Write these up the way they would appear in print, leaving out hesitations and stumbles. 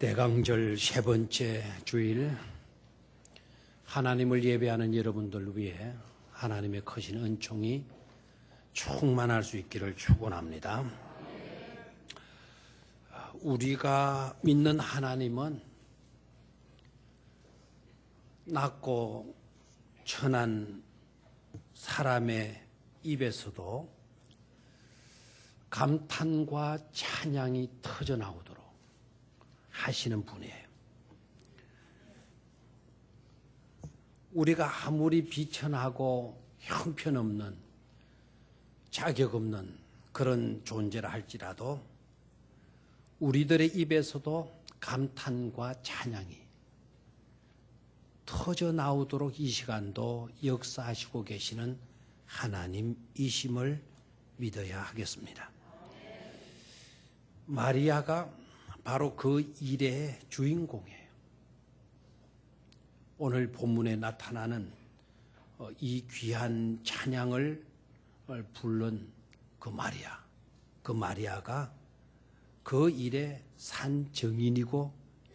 대강절 세 번째 주일 하나님을 예배하는 여러분들 위해 하나님의 크신 은총이 충만할 수 있기를 축원합니다. 우리가 믿는 하나님은 낮고 천한 사람의 입에서도 감탄과 찬양이 터져나오도록 하시는 분이에요. 우리가 아무리 비천하고 형편없는 자격 없는 그런 존재라 할지라도 우리들의 입에서도 감탄과 찬양이 터져나오도록 이 시간도 역사하시고 계시는 하나님이심을 믿어야 하겠습니다. 마리아가 바로 그 일의 주인공이에요. 오늘 본문에 나타나는 이 귀한 찬양을 부른 그 마리아가 그 일의 산증인이고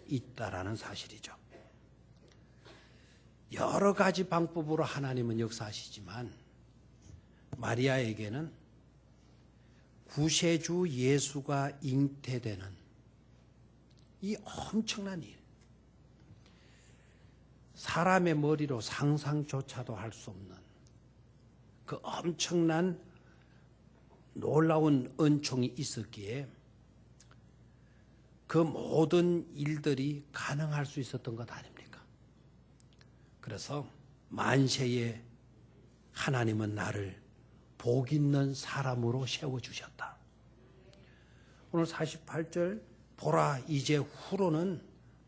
있다라는 사실이죠. 여러 가지 방법으로 하나님은 역사하시지만 마리아에게는 구세주 예수가 잉태되는 이 엄청난 일, 사람의 머리로 상상조차도 할 수 없는 그 엄청난 놀라운 은총이 있었기에 그 모든 일들이 가능할 수 있었던 것 아닙니까? 그래서 만세에 하나님은 나를 복 있는 사람으로 세워주셨다. 오늘 48절 보라 이제 후로는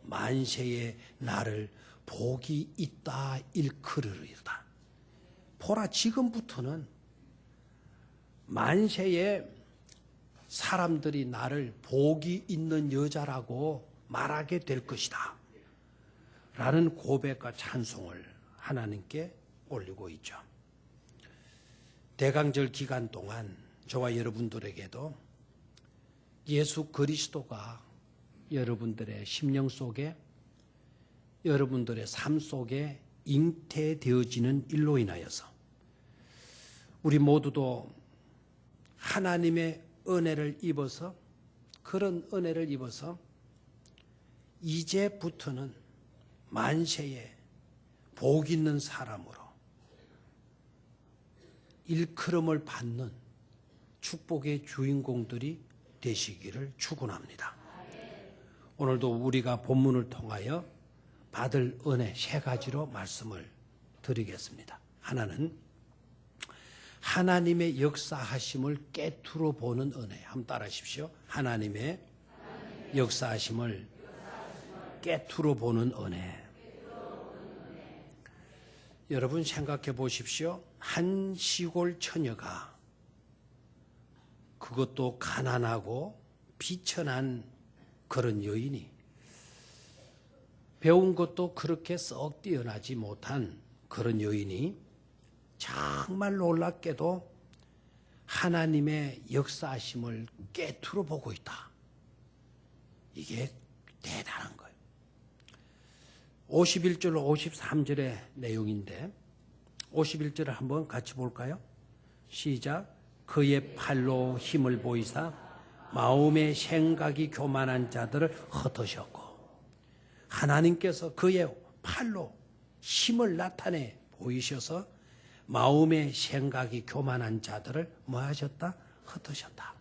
만세에 나를 복이 있다 일컬으리로다. 보라 지금부터는 만세에 사람들이 나를 복이 있는 여자라고 말하게 될 것이다 라는 고백과 찬송을 하나님께 올리고 있죠. 대강절 기간 동안 저와 여러분들에게도 예수 그리스도가 여러분들의 심령 속에 여러분들의 삶 속에 잉태되어지는 일로 인하여서 우리 모두도 하나님의 은혜를 입어서 그런 은혜를 입어서 이제부터는 만세에 복 있는 사람으로 일컬음을 받는 축복의 주인공들이 되시기를 축원합니다. 오늘도 우리가 본문을 통하여 받을 은혜 세 가지로 말씀을 드리겠습니다. 하나는 하나님의 역사하심을 깨트려 보는 은혜. 한번 따라하십시오. 하나님의 역사하심을 깨트려 보는 은혜. 여러분 생각해 보십시오. 한 시골 처녀가 그것도 가난하고 비천한 그런 여인이 배운 것도 그렇게 썩 뛰어나지 못한 그런 여인이 정말 놀랍게도 하나님의 역사하심을 깨트려 보고 있다. 이게 대단한 거예요. 51절 53절의 내용인데 51절을 한번 같이 볼까요? 시작. 그의 팔로 힘을 보이사 마음의 생각이 교만한 자들을 흩으셨고, 하나님께서 그의 팔로 힘을 나타내 보이셔서 마음의 생각이 교만한 자들을 뭐 하셨다? 흩으셨다.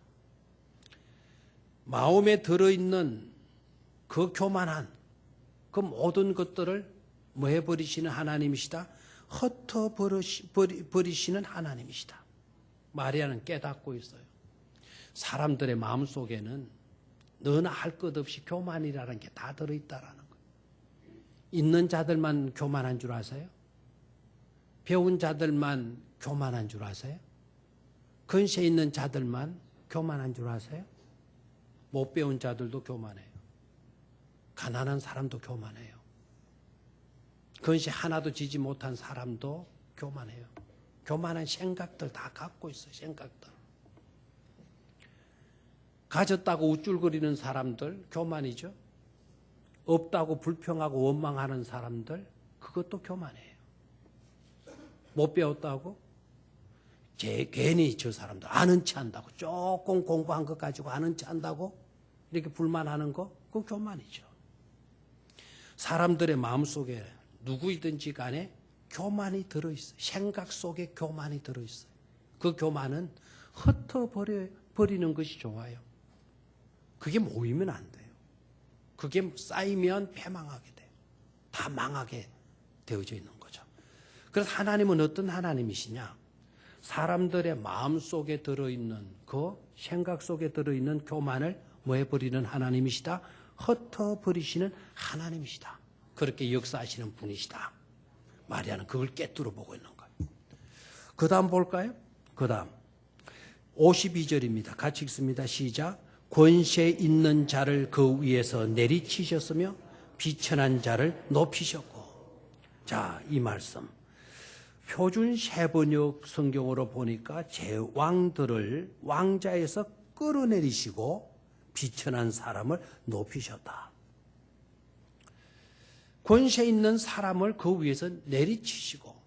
마음에 들어있는 그 교만한 그 모든 것들을 뭐 해버리시는 하나님이시다? 흩어버리시는 하나님이시다. 마리아는 깨닫고 있어요. 사람들의 마음속에는 너나 할 것 없이 교만이라는 게 다 들어있다라는 거예요. 있는 자들만 교만한 줄 아세요? 배운 자들만 교만한 줄 아세요? 근세 있는 자들만 교만한 줄 아세요? 못 배운 자들도 교만해요. 가난한 사람도 교만해요. 근세 하나도 지지 못한 사람도 교만해요. 교만한 생각들 다 갖고 있어요. 생각들. 가졌다고 우쭐거리는 사람들 교만이죠. 없다고 불평하고 원망하는 사람들, 그것도 교만이에요. 못 배웠다고? 괜히 저 사람들 아는 체 한다고, 조금 공부한 것 가지고 아는 체 한다고 이렇게 불만하는 거, 그거 교만이죠. 사람들의 마음속에 누구이든지 간에 교만이 들어있어요. 생각 속에 교만이 들어있어요. 그 교만은 흩어버리는 것이 좋아요. 그게 모이면 안 돼요. 그게 쌓이면 패망하게 돼요. 다 망하게 되어져 있는 거죠. 그래서 하나님은 어떤 하나님이시냐? 사람들의 마음속에 들어있는 그 생각 속에 들어있는 교만을 뭐 해버리는 하나님이시다? 흩어버리시는 하나님이시다. 그렇게 역사하시는 분이시다. 마리아는 그걸 깨뚫어 보고 있는 거예요. 그 다음 볼까요? 그 다음 52절입니다. 같이 읽습니다. 시작. 권세 있는 자를 그 위에서 내리치셨으며 비천한 자를 높이셨고. 자, 이 말씀 표준 세번역 성경으로 보니까 제왕들을 왕자에서 끌어내리시고 비천한 사람을 높이셨다. 권세 있는 사람을 그 위에서 내리치시고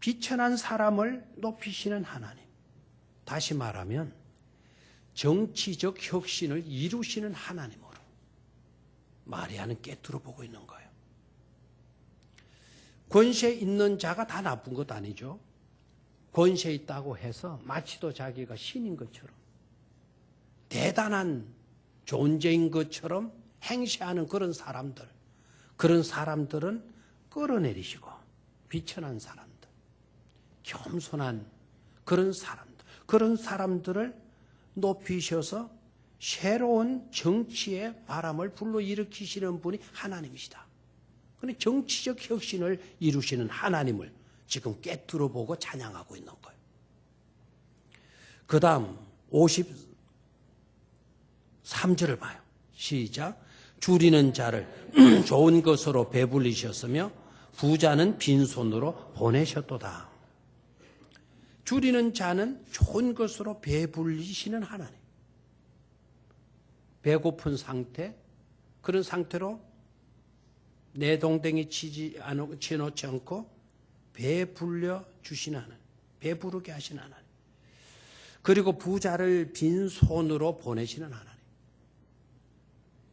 비천한 사람을 높이시는 하나님. 다시 말하면 정치적 혁신을 이루시는 하나님으로 마리아는 깨뚫어 보고 있는 거예요. 권세 있는 자가 다 나쁜 것 아니죠. 권세 있다고 해서 마치도 자기가 신인 것처럼 대단한 존재인 것처럼 행세하는 그런 사람들은 끌어내리시고 비천한 사람들, 겸손한 그런 사람들을 높이셔서 새로운 정치의 바람을 불러일으키시는 분이 하나님이시다. 그런데 정치적 혁신을 이루시는 하나님을 지금 깨뚫어 보고 찬양하고 있는 거예요. 그 다음 53절을 봐요. 시작. 줄이는 자를 좋은 것으로 배불리셨으며 부자는 빈손으로 보내셨도다. 줄이는 자는 좋은 것으로 배불리시는 하나님. 배고픈 상태, 그런 상태로 내동댕이 치놓지 않고 배불려 주시는 하나님, 배부르게 하시는 하나님. 그리고 부자를 빈손으로 보내시는 하나님.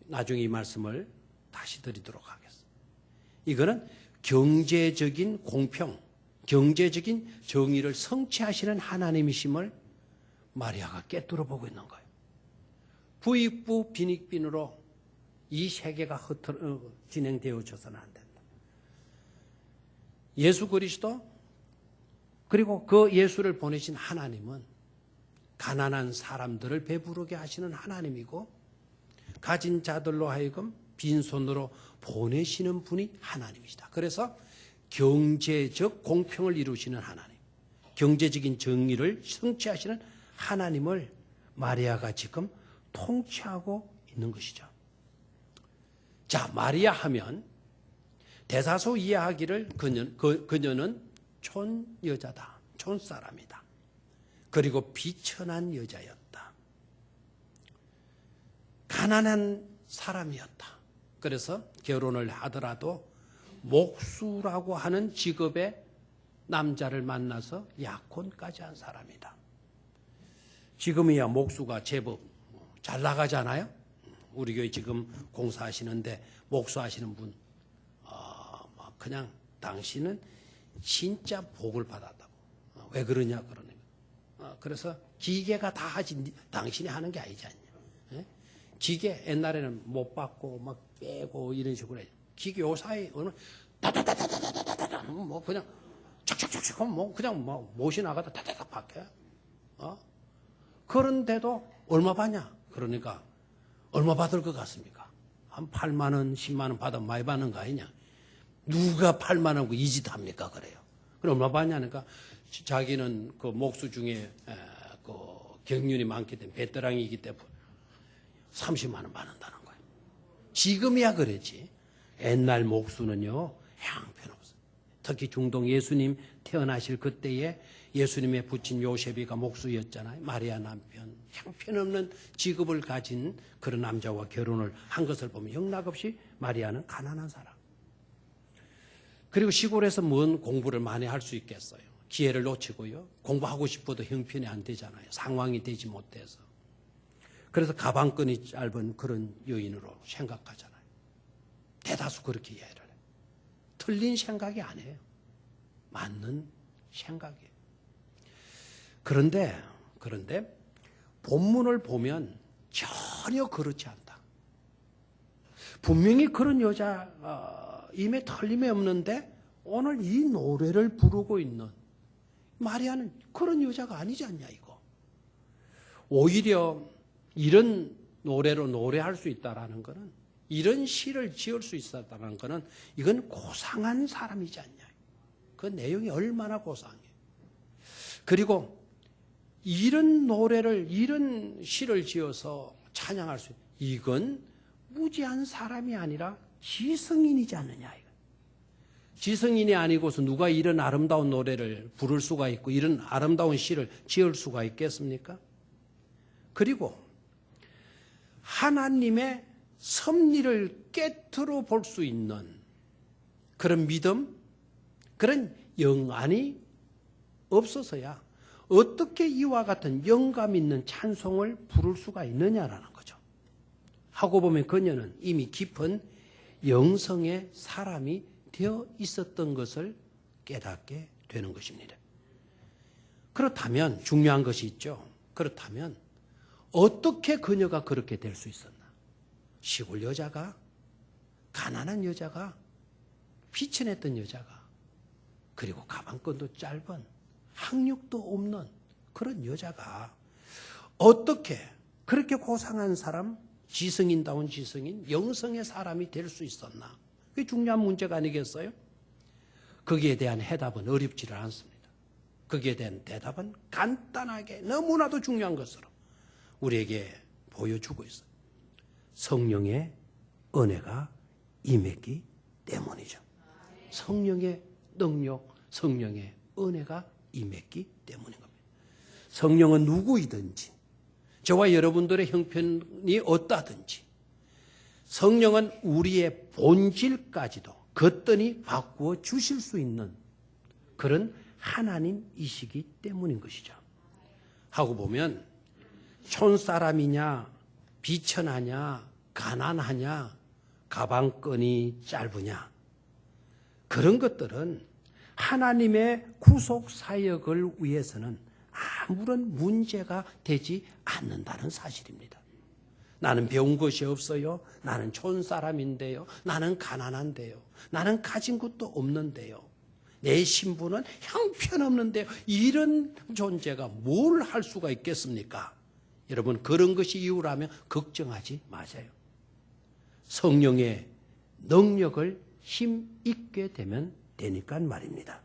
나중에 이 말씀을 다시 드리도록 하겠습니다. 이거는 경제적인 공평, 경제적인 정의를 성취하시는 하나님이심을 마리아가 깨뚫어 보고 있는 거예요. 부익부 빈익빈으로 이 세계가 진행되어져서는 안 된다. 예수 그리스도 그리고 그 예수를 보내신 하나님은 가난한 사람들을 배부르게 하시는 하나님이고 가진 자들로 하여금 빈손으로 보내시는 분이 하나님이시다. 그래서 경제적 공평을 이루시는 하나님, 경제적인 정의를 성취하시는 하나님을 마리아가 지금 통치하고 있는 것이죠. 자, 마리아 하면 대사서 이해하기를 그녀는 촌여자다, 촌사람이다. 그리고 비천한 여자였다. 가난한 사람이었다. 그래서 결혼을 하더라도 목수라고 하는 직업의 남자를 만나서 약혼까지 한 사람이다. 지금이야 목수가 제법 잘 나가잖아요. 우리 교회 지금 공사하시는데 목수하시는 분, 그냥 당신은 진짜 복을 받았다고. 왜 그러냐 그러니까. 그래서 기계가 다 하지 당신이 하는 게 아니지 않냐. 예? 기계 옛날에는 못 받고 막 빼고 이런 식으로 해요. 기계 요 사이 어느 다다다다다다다다 뭐 그냥 착착착착 뭐 그냥 뭐 못이 나가다 다다닥 박혀. 그런데도 얼마 받냐? 그러니까 얼마 받을 것 같습니까? 한 8만 원, 10만 원 받으면 많이 받는 거 아니냐? 누가 8만 원고 이 짓 합니까? 그래요. 그럼 얼마 받냐니까 자기는 그 목수 중에 그 경륜이 많기 때문에 베테랑이기 때문에 30만 원 받는다는 거예요. 지금이야 그랬지. 옛날 목수는요 형편없어요. 특히 중동 예수님 태어나실 그때에 예수님의 부친 요셉이가 목수였잖아요. 마리아 남편. 형편없는 직업을 가진 그런 남자와 결혼을 한 것을 보면 영락없이 마리아는 가난한 사람. 그리고 시골에서 뭔 공부를 많이 할 수 있겠어요. 기회를 놓치고요. 공부하고 싶어도 형편이 안 되잖아요. 상황이 되지 못해서. 그래서 가방끈이 짧은 그런 여인으로 생각하잖아요. 대다수 그렇게 이해를 해요. 틀린 생각이 아니에요. 맞는 생각이에요. 그런데 본문을 보면 전혀 그렇지 않다. 분명히 그런 여자임에 틀림이 없는데 오늘 이 노래를 부르고 있는 마리아는 그런 여자가 아니지 않냐 이거. 오히려 이런 노래로 노래할 수 있다라는 것은, 이런 시를 지을 수 있었다는 것은 이건 고상한 사람이지 않냐. 그 내용이 얼마나 고상해. 그리고 이런 노래를, 이런 시를 지어서 찬양할 수 있는, 이건 무지한 사람이 아니라 지성인이지 않느냐. 지성인이 아니고서 누가 이런 아름다운 노래를 부를 수가 있고 이런 아름다운 시를 지을 수가 있겠습니까? 그리고 하나님의 섭리를 깨트려 볼 수 있는 그런 믿음, 그런 영안이 없어서야 어떻게 이와 같은 영감 있는 찬송을 부를 수가 있느냐라는 거죠. 하고 보면 그녀는 이미 깊은 영성의 사람이 되어 있었던 것을 깨닫게 되는 것입니다. 그렇다면 중요한 것이 있죠. 그렇다면 어떻게 그녀가 그렇게 될 수 있었나? 시골 여자가, 가난한 여자가, 비천했던 여자가, 그리고 가방끈도 짧은, 학력도 없는 그런 여자가 어떻게 그렇게 고상한 사람, 지성인다운 지성인, 영성의 사람이 될 수 있었나? 그게 중요한 문제가 아니겠어요? 거기에 대한 해답은 어렵지를 않습니다. 거기에 대한 대답은 간단하게 너무나도 중요한 것으로 우리에게 보여주고 있어요. 성령의 은혜가 임했기 때문이죠. 성령의 능력, 성령의 은혜가 임했기 때문인 겁니다. 성령은 누구이든지, 저와 여러분들의 형편이 어떠하든지 성령은 우리의 본질까지도 거뜬히 바꾸어 주실 수 있는 그런 하나님이시기 때문인 것이죠. 하고 보면 촌사람이냐, 비천하냐, 가난하냐, 가방끈이 짧으냐, 그런 것들은 하나님의 구속 사역을 위해서는 아무런 문제가 되지 않는다는 사실입니다. 나는 배운 것이 없어요. 나는 촌사람인데요. 나는 가난한데요. 나는 가진 것도 없는데요. 내 신분은 형편없는데요. 이런 존재가 뭘 할 수가 있겠습니까? 여러분, 그런 것이 이유라면 걱정하지 마세요. 성령의 능력을 힘있게 되면 되니까 말입니다.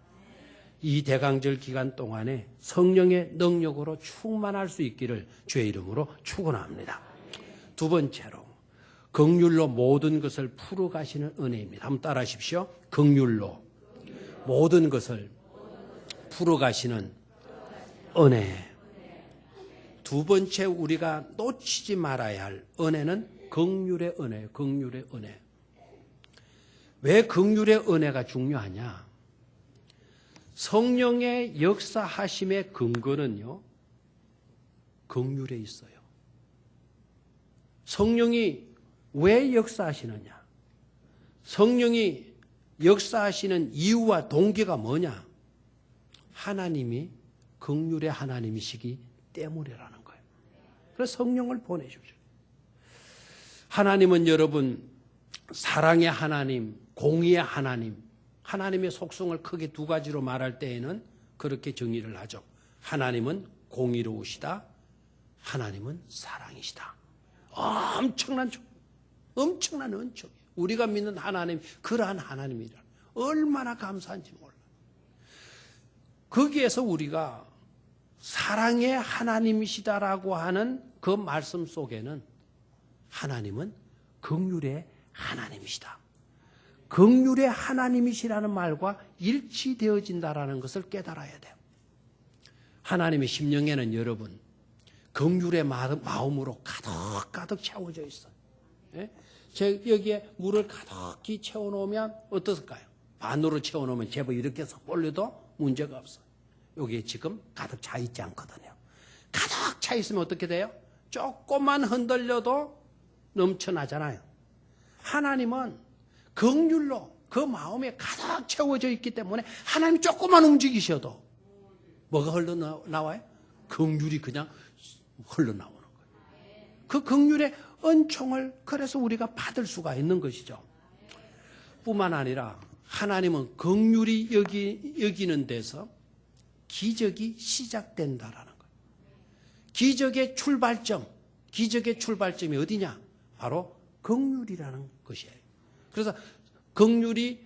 이 대강절 기간 동안에 성령의 능력으로 충만할 수 있기를 주의 이름으로 축원합니다. 두 번째로 긍휼로 모든 것을 풀어가시는 은혜입니다. 한번 따라하십시오. 긍휼로 모든 것을 풀어가시는 은혜. 두 번째 우리가 놓치지 말아야 할 은혜는 긍휼의 은혜예요. 긍휼의 은혜. 왜 긍휼의 은혜가 중요하냐? 성령의 역사하심의 근거는요, 긍휼에 있어요. 성령이 왜 역사하시느냐? 성령이 역사하시는 이유와 동기가 뭐냐? 하나님이 긍휼의 하나님이시기 때문이라는 거예요. 그래서 성령을 보내십시오. 하나님은 여러분 사랑의 하나님, 공의의 하나님, 하나님의 속성을 크게 두 가지로 말할 때에는 그렇게 정의를 하죠. 하나님은 공의로우시다. 하나님은 사랑이시다. 엄청난 은총이에요. 우리가 믿는 하나님, 그러한 하나님이라 얼마나 감사한지 몰라요. 거기에서 우리가 사랑의 하나님이시다라고 하는 그 말씀 속에는 하나님은 긍휼의 하나님이시다. 긍휼의 하나님이시라는 말과 일치되어진다라는 것을 깨달아야 돼요. 하나님의 심령에는 여러분 긍휼의 마음으로 가득가득 채워져 있어요. 예? 여기에 물을 가득히 채워놓으면 어떨까요? 반으로 채워놓으면 제법 이렇게 서 올려도 문제가 없어요. 여기에 지금 가득 차 있지 않거든요. 가득 차 있으면 어떻게 돼요? 조금만 흔들려도 넘쳐나잖아요. 하나님은 긍휼로 그 마음에 가득 채워져 있기 때문에 하나님이 조금만 움직이셔도 뭐가 흘러나와요? 긍휼이 그냥 흘러나오는 거예요. 그 긍휼의 은총을 그래서 우리가 받을 수가 있는 것이죠. 뿐만 아니라 하나님은 긍휼이 여기는 데서 기적이 시작된다라는 거예요. 기적의 출발점이 어디냐? 바로 긍휼이라는 것이에요. 그래서 긍휼이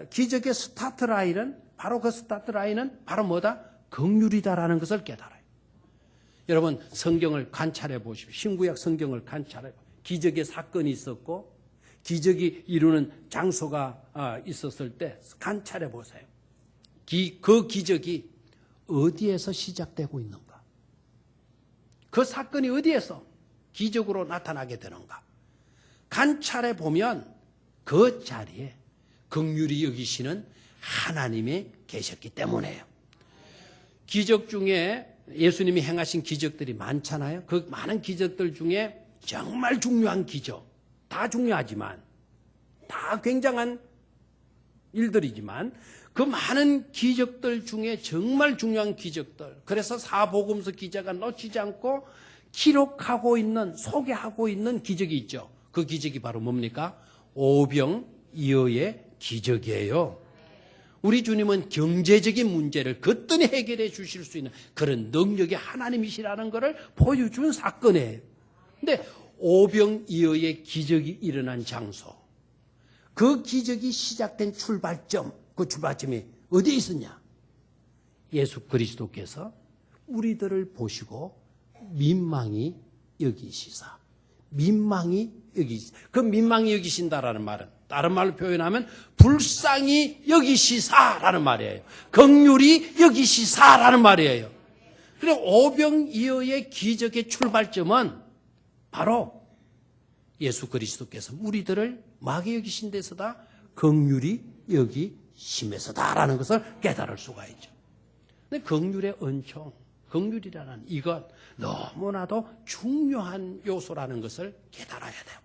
기적의 스타트 라인은 바로 그 스타트 라인은 바로 뭐다? 긍휼이다라는 것을 깨달아요. 여러분 성경을 관찰해 보십시오. 신구약 성경을 관찰해 보십시오. 기적의 사건이 있었고 기적이 이루는 장소가 있었을 때 관찰해 보세요. 그 기적이 어디에서 시작되고 있는가? 그 사건이 어디에서 기적으로 나타나게 되는가? 관찰해 보면 그 자리에 긍휼히 여기시는 하나님이 계셨기 때문에요. 기적 중에 예수님이 행하신 기적들이 많잖아요. 그 많은 기적들 중에 정말 중요한 기적, 다 중요하지만 다 굉장한 일들이지만 그 많은 기적들 중에 정말 중요한 기적들, 그래서 사복음서 기자가 놓치지 않고 기록하고 있는, 소개하고 있는 기적이 있죠. 그 기적이 바로 뭡니까? 오병이어의 기적이에요. 우리 주님은 경제적인 문제를 거뜬히 해결해 주실 수 있는 그런 능력이 하나님이시라는 것을 보여준 사건이에요. 근데 오병이어의 기적이 일어난 장소, 그 기적이 시작된 출발점, 그 출발점이 어디에 있었냐? 예수 그리스도께서 우리들을 보시고 민망히 여기시사. 그 민망히 여기신다라는 말은 다른 말로 표현하면 불쌍히 여기시사라는 말이에요. 긍휼히 여기시사라는 말이에요. 그리고 오병이어의 기적의 출발점은 바로 예수 그리스도께서 우리들을 마게 여기신 데서다 긍휼히 여기심에서다라는 것을 깨달을 수가 있죠. 근데 긍휼의 은총, 긍휼이라는 이것 너무나도 중요한 요소라는 것을 깨달아야 돼요.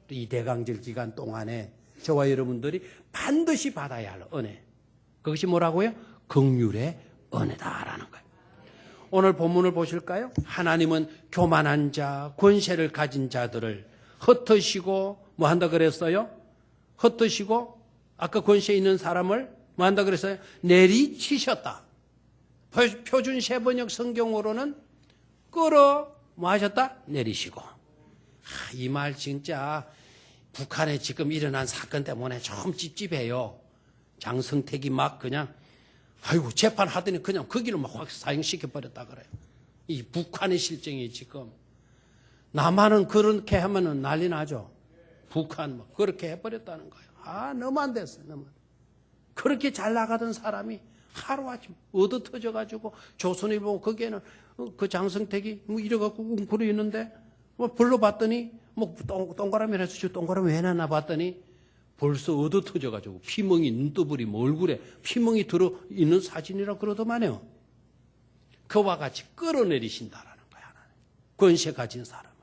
이 대강절 기간 동안에 저와 여러분들이 반드시 받아야 할 은혜, 그것이 뭐라고요? 긍휼의 은혜다라는 거예요. 오늘 본문을 보실까요? 하나님은 교만한 자, 권세를 가진 자들을 흩으시고 뭐 한다 그랬어요? 흩으시고 아까 권세 있는 사람을 뭐 한다 그랬어요? 내리치셨다. 표준 세번역 성경으로는 끌어 뭐 하셨다? 내리시고. 이 말 진짜 북한에 지금 일어난 사건 때문에 좀 찝찝해요. 장성택이 막 그냥 아이고 재판하더니 그냥 거기를 막 확 사형시켜버렸다 그래요. 이 북한의 실정이 지금 남한은 그렇게 하면은 난리 나죠. 북한 막 그렇게 해버렸다는 거예요. 너무 안 됐어요. 너무. 그렇게 잘 나가던 사람이 하루아침 얻어 터져가지고 조선일보 거기에는 그 장성택이 뭐 이래갖고 웅크려 있는데 뭐 불러봤더니 뭐 동그라미 해서 저 동그라미 왜 해놨나 봤더니 벌써 얻어 터져가지고 피멍이 눈두부리 뭐 얼굴에 피멍이 들어 있는 사진이라 그러더만요. 그와 같이 끌어내리신다라는 거야. 권세 가진 사람을.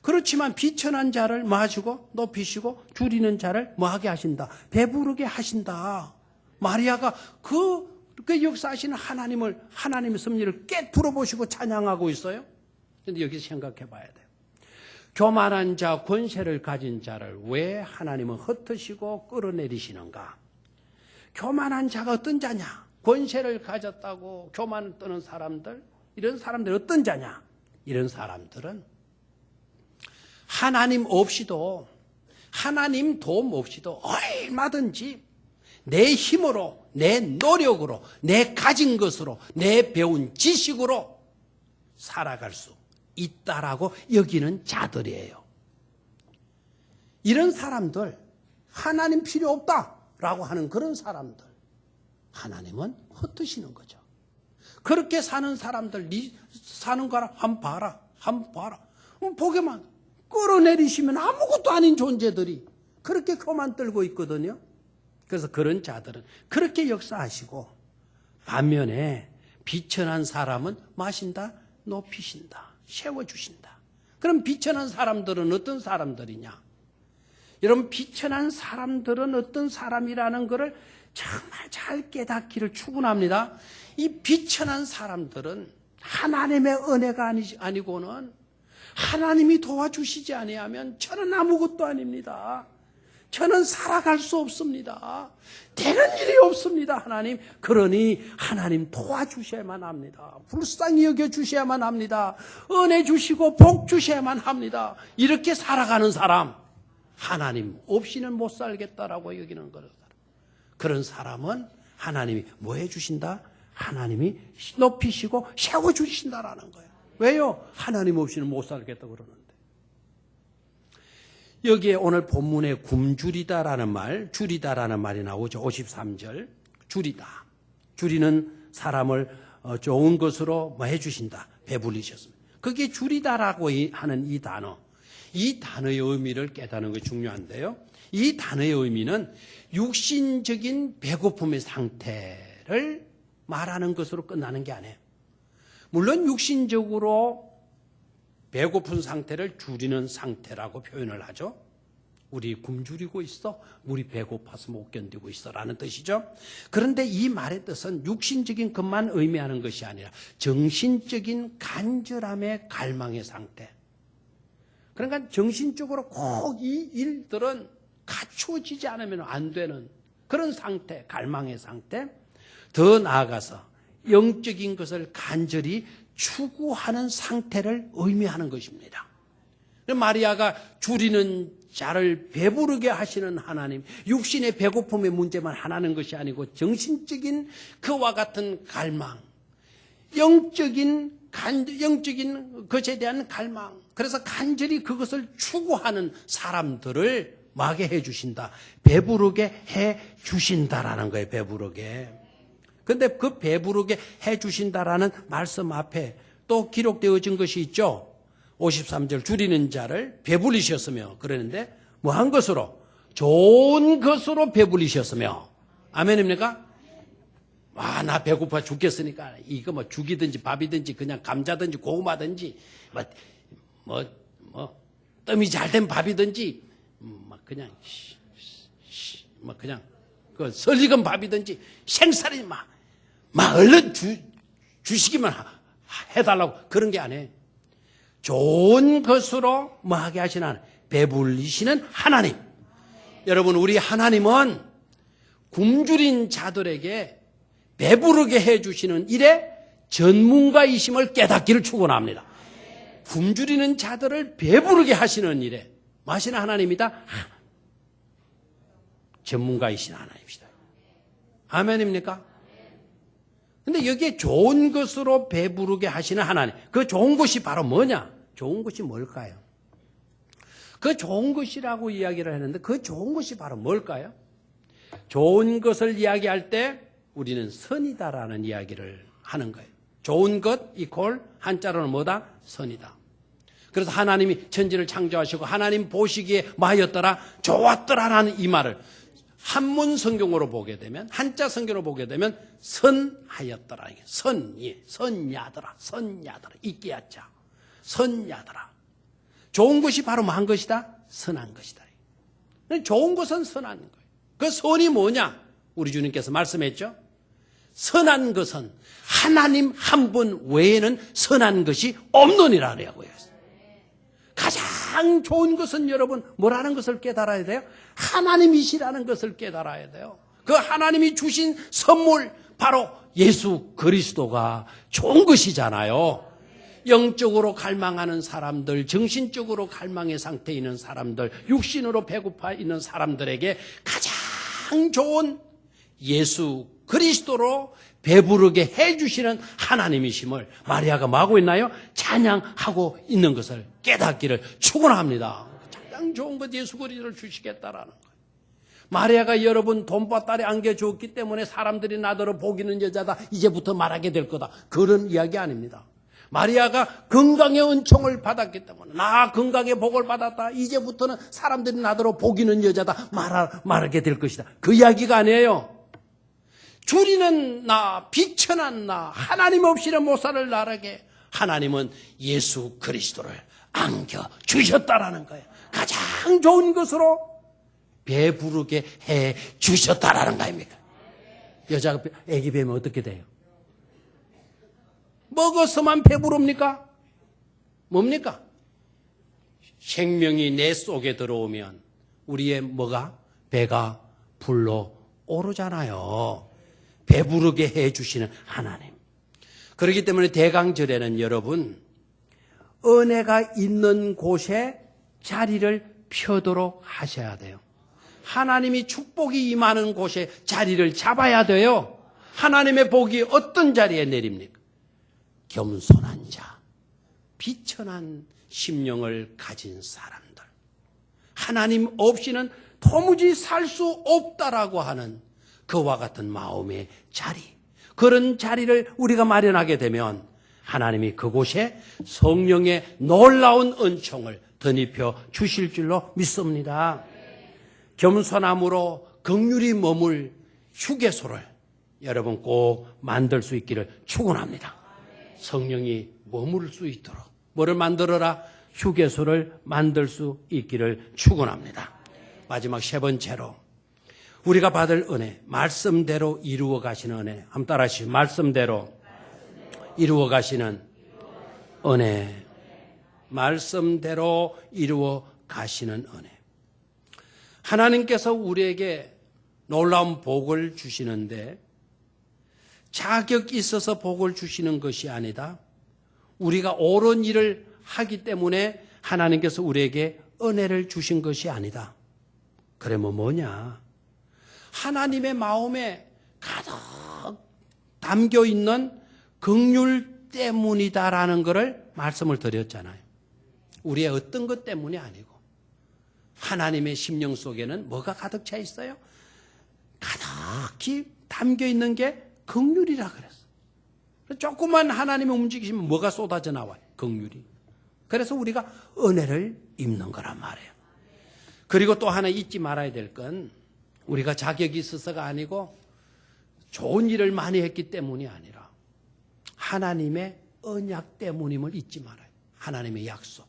그렇지만 비천한 자를 마시고 높이시고 줄이는 자를 뭐하게 하신다. 배부르게 하신다. 마리아가 그 역사하시는 하나님의 섭리를 깨뚫어 보시고 찬양하고 있어요. 그런데 여기서 생각해 봐야 돼요. 교만한 자, 권세를 가진 자를 왜 하나님은 흩으시고 끌어내리시는가? 교만한 자가 어떤 자냐? 권세를 가졌다고 교만을 떠는 사람들, 이런 사람들 어떤 자냐? 이런 사람들은 하나님 없이도, 하나님 도움 없이도 얼마든지 내 힘으로, 내 노력으로, 내 가진 것으로, 내 배운 지식으로 살아갈 수 있다라고 여기는 자들이에요. 이런 사람들, 하나님 필요 없다라고 하는 그런 사람들, 하나님은 흩으시는 거죠. 그렇게 사는 사람들, 네 사는 거라 한번 봐라. 한번 봐라. 보게만 끌어내리시면 아무것도 아닌 존재들이 그렇게 그만 떨고 있거든요. 그래서 그런 자들은 그렇게 역사하시고, 반면에 비천한 사람은 마신다, 높이신다, 세워주신다. 그럼 비천한 사람들은 어떤 사람들이냐? 여러분, 비천한 사람들은 어떤 사람이라는 것을 정말 잘 깨닫기를 축원합니다. 이 비천한 사람들은 하나님의 은혜가 아니고는, 하나님이 도와주시지 아니하면 저는 아무것도 아닙니다. 저는 살아갈 수 없습니다. 되는 일이 없습니다, 하나님. 그러니 하나님 도와주셔야만 합니다. 불쌍히 여겨주셔야만 합니다. 은혜 주시고 복 주셔야만 합니다. 이렇게 살아가는 사람, 하나님 없이는 못 살겠다라고 여기는 거예요. 그런 사람은 하나님이 뭐 해주신다? 하나님이 높이시고 세워주신다라는 거예요. 왜요? 하나님 없이는 못 살겠다고 그러는데. 여기에 오늘 본문에 굶주리다라는 말, 줄이다라는 말이 나오죠. 53절. 줄이다. 줄이는 사람을 좋은 것으로 뭐 해주신다. 배불리셨습니다. 그게 줄이다라고 하는 이 단어. 이 단어의 의미를 깨닫는 것이 중요한데요. 이 단어의 의미는 육신적인 배고픔의 상태를 말하는 것으로 끝나는 게 아니에요. 물론 육신적으로 배고픈 상태를 줄이는 상태라고 표현을 하죠. 우리 굶주리고 있어, 우리 배고파서 못 견디고 있어 라는 뜻이죠. 그런데 이 말의 뜻은 육신적인 것만 의미하는 것이 아니라 정신적인 간절함의 갈망의 상태. 그러니까 정신적으로 꼭 이 일들은 갖추어지지 않으면 안 되는 그런 상태, 갈망의 상태. 더 나아가서 영적인 것을 간절히 추구하는 상태를 의미하는 것입니다. 마리아가 줄이는 자를 배부르게 하시는 하나님, 육신의 배고픔의 문제만 하나는 것이 아니고 정신적인 그와 같은 갈망, 영적인 것에 대한 갈망, 그래서 간절히 그것을 추구하는 사람들을 마게 해 주신다. 배부르게 해 주신다라는 거예요. 배부르게. 그런데 그 배부르게 해 주신다라는 말씀 앞에 또 기록되어진 것이 있죠. 53절 줄이는 자를 배불리셨으며, 그러는데 뭐한 것으로? 좋은 것으로 배불리셨으며. 아멘입니까? 나 배고파 죽겠으니까 이거 뭐 죽이든지 밥이든지 그냥 감자든지 고구마든지 뜸이 잘된 밥이든지 그냥 그냥 그 설익은 밥이든지 생살이 얼른 주시기만 해달라고 그런 게 아니에요. 좋은 것으로 하게 하시는 하나님, 배불리시는 하나님. 여러분, 우리 하나님은 굶주린 자들에게 배부르게 해주시는 일에 전문가이심을 깨닫기를 축원합니다. 굶주리는 자들을 배부르게 하시는 일에 마시는 하나님이다. 전문가이신 하나님이시다. 아멘입니까? 근데 여기에 좋은 것으로 배부르게 하시는 하나님. 그 좋은 것이 바로 뭐냐? 좋은 것이 뭘까요? 그 좋은 것이라고 이야기를 했는데 그 좋은 것이 바로 뭘까요? 좋은 것을 이야기할 때 우리는 선이다라는 이야기를 하는 거예요. 좋은 것 이퀄 한자로는 뭐다? 선이다. 그래서 하나님이 천지를 창조하시고 하나님 보시기에 뭐하였더라? 좋았더라라는 이 말을 한문 성경으로 보게 되면, 한자 성경으로 보게 되면 선하였더라. 선야더라. 이끼야자. 선야더라. 좋은 것이 바로 뭐한 것이다? 선한 것이다. 좋은 것은 선한 거예요. 그 선이 뭐냐? 우리 주님께서 말씀했죠. 선한 것은 하나님 한 분 외에는 선한 것이 없느니라 그래요. 가장 좋은 것은 여러분 뭐라는 것을 깨달아야 돼요? 하나님이시라는 것을 깨달아야 돼요. 그 하나님이 주신 선물 바로 예수 그리스도가 좋은 것이잖아요. 영적으로 갈망하는 사람들, 정신적으로 갈망의 상태에 있는 사람들, 육신으로 배고파 있는 사람들에게 가장 좋은 예수 그리스도로 배부르게 해주시는 하나님이심을 마리아가 뭐하고 있나요? 찬양하고 있는 것을 깨닫기를 축원합니다. 가장 좋은 것 예수 그리스도를 주시겠다라는 거예요. 마리아가 여러분 돈보따리 안겨주었기 때문에 사람들이 나더러 복이는 여자다 이제부터 말하게 될 거다. 그런 이야기 아닙니다. 마리아가 건강의 은총을 받았기 때문에 나 건강의 복을 받았다. 이제부터는 사람들이 나더러 복이는 여자다 말하게 될 것이다. 그 이야기가 아니에요. 줄이는 나, 비천한 나, 하나님 없이는 못 살을 나라게 하나님은 예수 그리스도를 안겨주셨다라는 거예요. 가장 좋은 것으로 배부르게 해 주셨다라는 거 아닙니까? 여자가 애기 뵈면 어떻게 돼요? 먹어서만 배부릅니까? 뭡니까? 생명이 내 속에 들어오면 우리의 뭐가? 배가 불러 오르잖아요. 배부르게 해 주시는 하나님. 그렇기 때문에 대강절에는 여러분 은혜가 있는 곳에 자리를 펴도록 하셔야 돼요. 하나님이 축복이 임하는 곳에 자리를 잡아야 돼요. 하나님의 복이 어떤 자리에 내립니까? 겸손한 자, 비천한 심령을 가진 사람들. 하나님 없이는 도무지 살 수 없다라고 하는 그와 같은 마음의 자리. 그런 자리를 우리가 마련하게 되면 하나님이 그곳에 성령의 놀라운 은총을 덧입혀 주실 줄로 믿습니다. 겸손함으로 긍휼히 머물 휴게소를 여러분 꼭 만들 수 있기를 축원합니다. 성령이 머물 수 있도록 뭐를 만들어라? 휴게소를 만들 수 있기를 축원합니다. 마지막 세 번째로 우리가 받을 은혜, 말씀대로 이루어 가시는 은혜. 한번 따라하시죠. 말씀대로 이루어 가시는 은혜. 말씀대로 이루어 가시는 은혜. 하나님께서 우리에게 놀라운 복을 주시는데 자격이 있어서 복을 주시는 것이 아니다. 우리가 옳은 일을 하기 때문에 하나님께서 우리에게 은혜를 주신 것이 아니다. 그러면 뭐냐? 하나님의 마음에 가득 담겨 있는 긍휼 때문이다라는 것을 말씀을 드렸잖아요. 우리의 어떤 것 때문이 아니고 하나님의 심령 속에는 뭐가 가득 차 있어요? 가득히 담겨 있는 게 긍휼이라 그랬어. 조금만 하나님이 움직이시면 뭐가 쏟아져 나와요? 긍휼이. 그래서 우리가 은혜를 입는 거란 말이에요. 그리고 또 하나 잊지 말아야 될 건 우리가 자격이 있어서가 아니고 좋은 일을 많이 했기 때문이 아니라 하나님의 언약 때문임을 잊지 말아요. 하나님의 약속.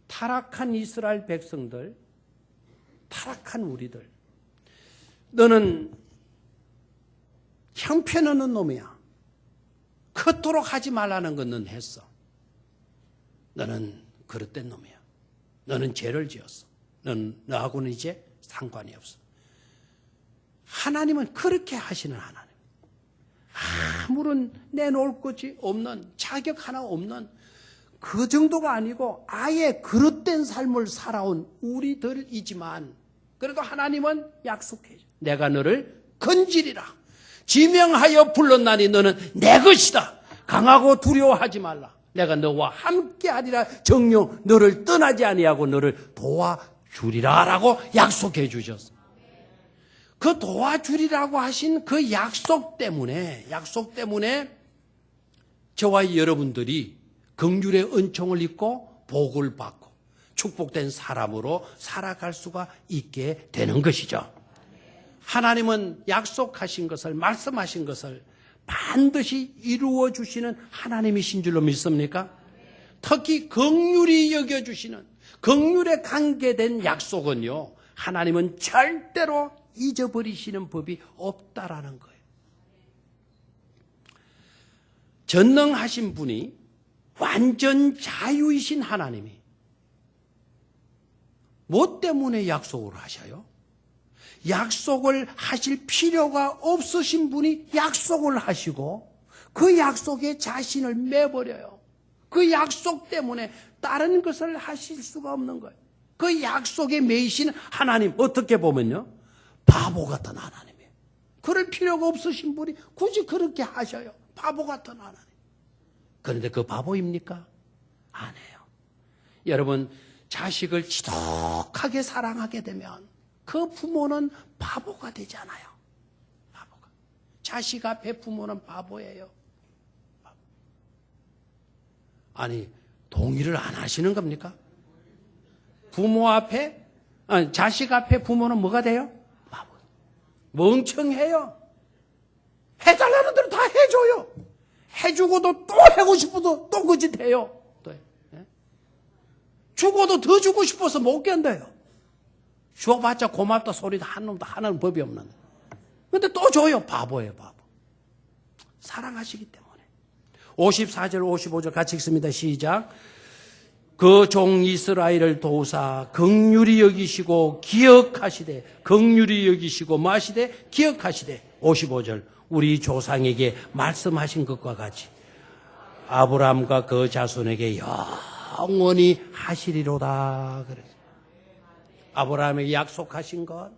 타락한 이스라엘 백성들, 타락한 우리들, 너는 형편없는 놈이야. 그토록 하지 말라는 건 넌 했어. 너는 그릇된 놈이야. 너는 죄를 지었어. 너하고는 이제 상관이 없어. 하나님은 그렇게 하시는 하나님. 아무런 내놓을 것이 없는, 자격 하나 없는 그 정도가 아니고 아예 그릇된 삶을 살아온 우리들이지만 그래도 하나님은 약속해. 내가 너를 건지리라. 지명하여 불렀나니 너는 내 것이다. 강하고 두려워하지 말라. 내가 너와 함께하리라. 정녕 너를 떠나지 아니하고 너를 도와주리라 라고 약속해 주셨어. 그 도와주리라고 하신 그 약속 때문에 저와 여러분들이 긍휼의 은총을 입고 복을 받고 축복된 사람으로 살아갈 수가 있게 되는 것이죠. 하나님은 약속하신 것을, 말씀하신 것을 반드시 이루어 주시는 하나님이신 줄로 믿습니까? 특히 긍휼히 여겨주시는, 긍휼에 관계된 약속은요, 하나님은 절대로 잊어버리시는 법이 없다라는 거예요. 전능하신 분이 완전 자유이신 하나님이 뭐 때문에 약속을 하셔요? 약속을 하실 필요가 없으신 분이 약속을 하시고 그 약속에 자신을 매버려요. 그 약속 때문에 다른 것을 하실 수가 없는 거예요. 그 약속에 매이신 하나님, 어떻게 보면요, 바보 같은 하나님이에요. 그럴 필요가 없으신 분이 굳이 그렇게 하셔요. 바보 같은 하나님. 그런데 그 바보입니까? 아니에요. 여러분, 자식을 지독하게 사랑하게 되면 그 부모는 바보가 되잖아요. 바보가. 자식 앞에 부모는 바보예요. 아니, 동의를 안 하시는 겁니까? 부모 앞에, 아니, 자식 앞에 부모는 뭐가 돼요? 바보. 멍청해요. 해달라는 대로 다 해줘요. 해주고도 또 하고 싶어도 또 그 짓 해요. 또, 예? 주고도 더 주고 싶어서 못 견뎌요. 주어봤자 고맙다 소리도 한 놈도 하나는 법이 없는데. 근데 또 줘요. 바보예요, 바보. 사랑하시기 때문에. 54절, 55절 같이 읽습니다. 시작. 그 종 이스라엘을 도우사 긍휼히 여기시고 기억하시되, 긍휼히 여기시고 마시되 기억하시되. 55절. 우리 조상에게 말씀하신 것과 같이 아브라함과 그 자손에게 영원히 하시리로다. 그래서 아브라함에게 약속하신 것,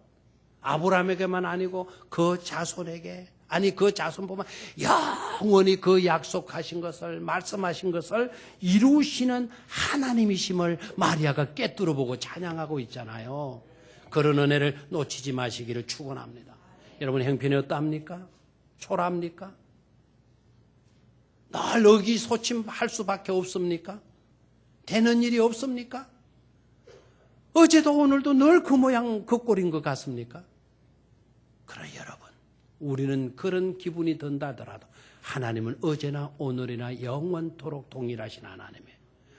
아브라함에게만 아니고 그 자손에게, 아니 그 자손뿐만 영원히 그 약속하신 것을, 말씀하신 것을 이루시는 하나님이심을 마리아가 꿰뚫어보고 찬양하고 있잖아요. 그런 은혜를 놓치지 마시기를 축원합니다. 여러분 형편이 어떠합니까? 초라합니까? 늘 의기소침할 수밖에 없습니까? 되는 일이 없습니까? 어제도 오늘도 늘 그 모양 그 꼴인 것 같습니까? 그러나 여러분, 우리는 그런 기분이 든다 하더라도 하나님은 어제나 오늘이나 영원토록 동일하신 하나님이에요.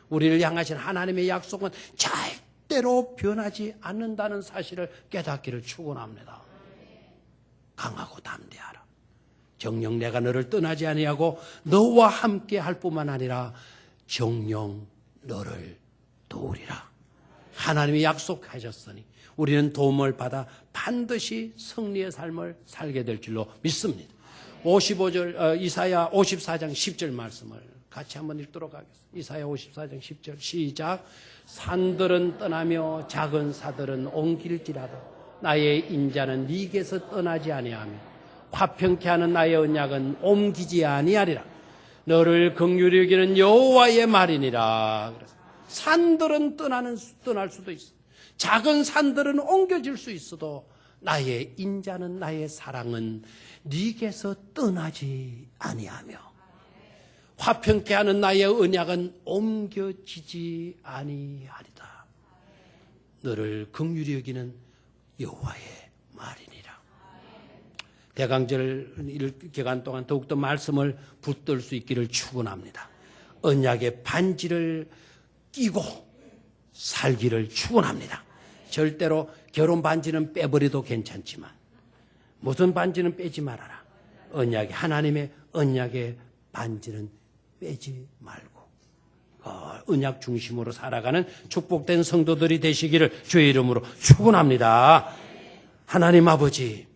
우리를 향하신 하나님의 약속은 절대로 변하지 않는다는 사실을 깨닫기를 축원합니다. 강하고 담대하라. 정녕 내가 너를 떠나지 아니하고 너와 함께 할 뿐만 아니라 정녕 너를 도우리라. 하나님이 약속하셨으니 우리는 도움을 받아 반드시 승리의 삶을 살게 될 줄로 믿습니다. 55절 이사야 54장 10절 말씀을 같이 한번 읽도록 하겠습니다. 이사야 54장 10절 시작. 산들은 떠나며 작은 사들은 옮길지라도 나의 인자는 네게서 떠나지 아니하며 화평케 하는 나의 언약은 옮기지 아니하리라. 너를 긍휼히 여기는 여호와의 말이니라. 그래서 산들은 떠날 수도 있어. 작은 산들은 옮겨질 수 있어도 나의 인자는, 나의 사랑은 네게서 떠나지 아니하며 화평케 하는 나의 언약은 옮겨지지 아니하리다. 너를 긍휼히 여기는 여호와의 말이니라. 대강절 기간 동안 더욱더 말씀을 붙들 수 있기를 축원합니다. 언약의 반지를 끼고 살기를 축원합니다. 절대로 결혼 반지는 빼버려도 괜찮지만 무슨 반지는 빼지 말아라. 언약의, 하나님의 언약의 반지는 빼지 말고 언약 중심으로 살아가는 축복된 성도들이 되시기를 주의 이름으로 축원합니다. 하나님 아버지,